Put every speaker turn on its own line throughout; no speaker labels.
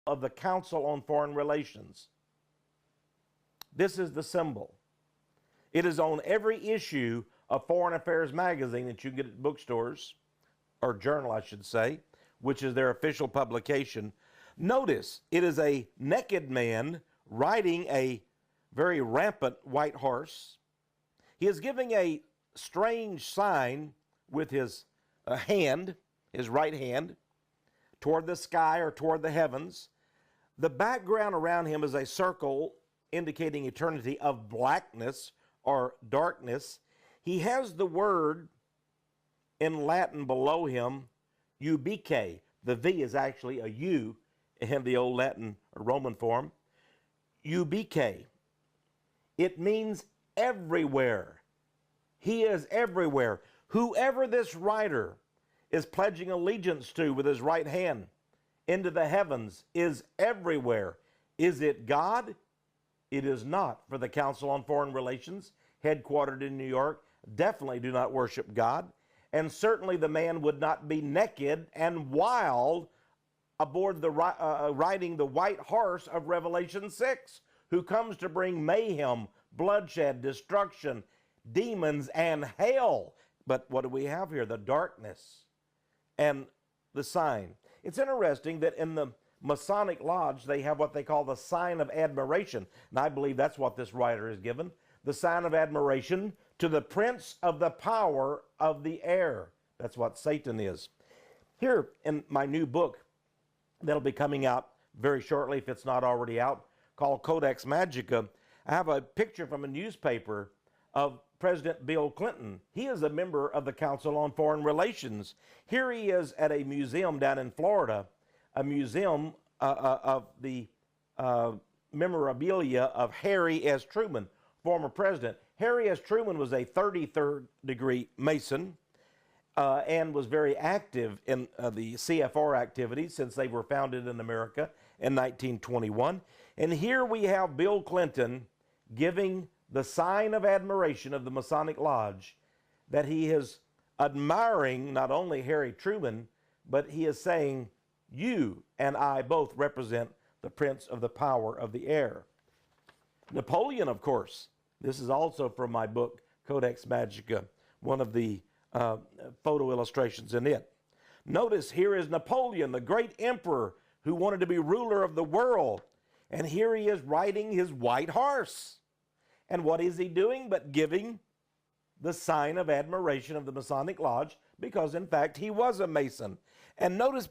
of the Council on Foreign Relations. This is the symbol. It is on every issue of Foreign Affairs magazine that you can get at bookstores, or journal, I should say, which is their official publication. Notice, it is a naked man riding a very rampant white horse. He is giving a strange sign with his hand, his right hand, toward the sky or toward the heavens. The background around him is a circle indicating eternity of blackness or darkness. He has the word in Latin below him, ubique. The V is actually a U in the old Latin or Roman form. Ubique. It means everywhere. He is everywhere. Whoever this writer is pledging allegiance to with his right hand into the heavens is everywhere. Is it God? It is not, for the Council on Foreign Relations, headquartered in New York, definitely do not worship God. And certainly the man would not be naked and wild aboard the riding the white horse of Revelation 6, who comes to bring mayhem, bloodshed, destruction, demons, and hell. But what do we have here? The darkness and the sign. It's interesting that in the Masonic Lodge, they have what they call the sign of admiration. And I believe that's what this writer is given. The sign of admiration to the prince of the power of the air. That's what Satan is. Here in my new book, that'll be coming out very shortly, if it's not already out, called Codex Magica, I have a picture from a newspaper of President Bill Clinton. He is a member of the Council on Foreign Relations. Here he is at a museum down in Florida, a museum of the memorabilia of Harry S. Truman, former president. Harry S. Truman was a 33rd degree Mason and was very active in the C.F.R. activities since they were founded in America in 1921. And here we have Bill Clinton giving the sign of admiration of the Masonic Lodge, that he is admiring not only Harry Truman, but he is saying, you and I both represent the prince of the power of the air. Napoleon, of course. This is also from my book, Codex Magica, one of the photo illustrations in it. Notice here is Napoleon, the great emperor who wanted to be ruler of the world. And here he is riding his white horse. And what is he doing but giving the sign of admiration of the Masonic Lodge, because in fact he was a Mason. And notice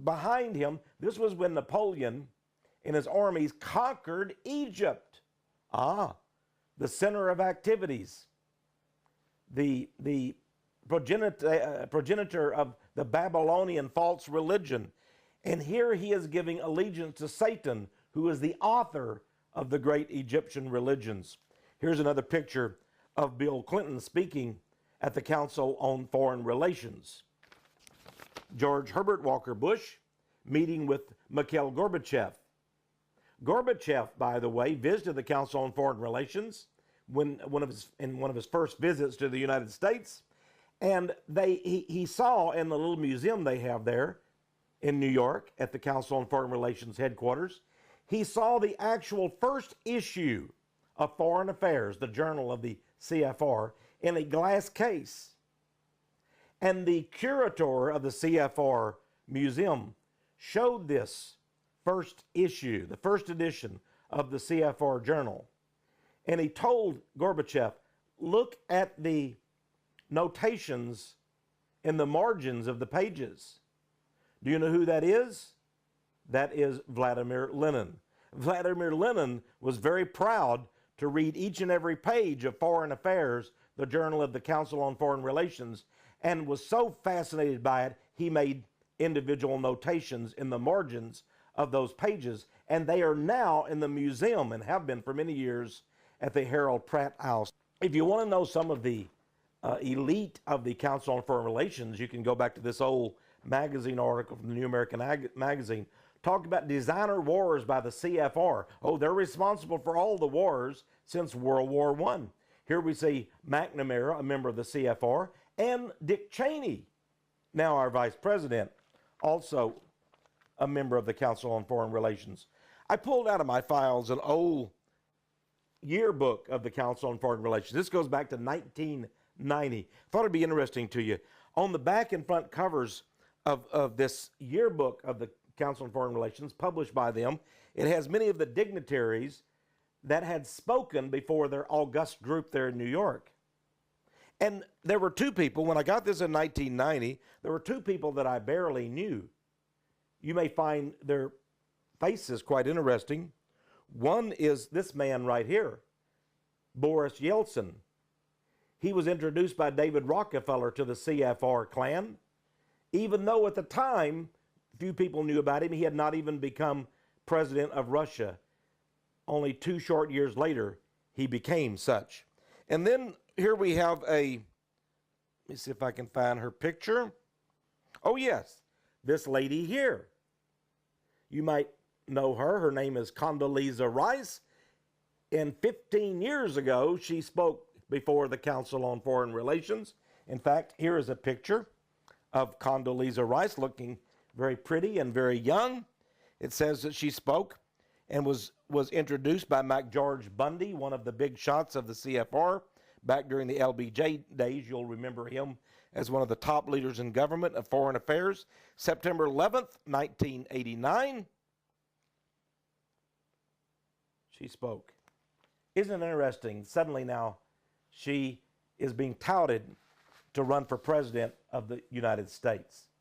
behind him, this was when Napoleon and his armies conquered Egypt. The center of activities, the progenitor of the Babylonian false religion. And here he is giving allegiance to Satan, who is the author of the great Egyptian religions. Here's another picture of Bill Clinton speaking at the Council on Foreign Relations. George Herbert Walker Bush meeting with Mikhail Gorbachev. Gorbachev, by the way, visited the Council on Foreign Relations in one of his first visits to the United States, and he saw in the little museum they have there in New York at the Council on Foreign Relations headquarters, he saw the actual first issue of Foreign Affairs, the journal of the C.F.R., in a glass case. And the curator of the C.F.R. museum showed this first issue, the first edition of the C.F.R. journal. And he told Gorbachev, look at the notations in the margins of the pages. Do you know who that is? That is Vladimir Lenin. Vladimir Lenin was very proud to read each and every page of Foreign Affairs, the journal of the Council on Foreign Relations, and was so fascinated by it, he made individual notations in the margins of those pages, and they are now in the museum and have been for many years at the Harold Pratt House. If you want to know some of the elite of the Council on Foreign Relations, you can go back to this old magazine article from the New American Magazine. Talked about designer wars by the C.F.R. Oh, they're responsible for all the wars since World War I. Here we see McNamara, a member of the C.F.R., and Dick Cheney, now our vice president, also a member of the Council on Foreign Relations. I pulled out of my files an old yearbook of the Council on Foreign Relations. This goes back to 1990. Thought it'd be interesting to you. On the back and front covers of this yearbook of the Council on Foreign Relations, published by them, it has many of the dignitaries that had spoken before their august group there in New York. And there were two people, when I got this in 1990, there were two people that I barely knew. You may find their faces quite interesting. One is this man right here, Boris Yeltsin. He was introduced by David Rockefeller to the C.F.R. clan, even though at the time, few people knew about him. He had not even become president of Russia. Only 2 short years later, he became such. And then here we have let me see if I can find her picture. Oh yes, this lady here. You might know her. Her name is Condoleezza Rice. And 15 years ago, she spoke before the Council on Foreign Relations. In fact, here is a picture of Condoleezza Rice looking very pretty and very young. It says that she spoke and was introduced by MacGeorge Bundy, one of the big shots of the C.F.R. back during the LBJ days. You'll remember him as one of the top leaders in government of foreign affairs. September 11th, 1989, she spoke. Isn't it interesting? Suddenly now she is being touted to run for president of the United States.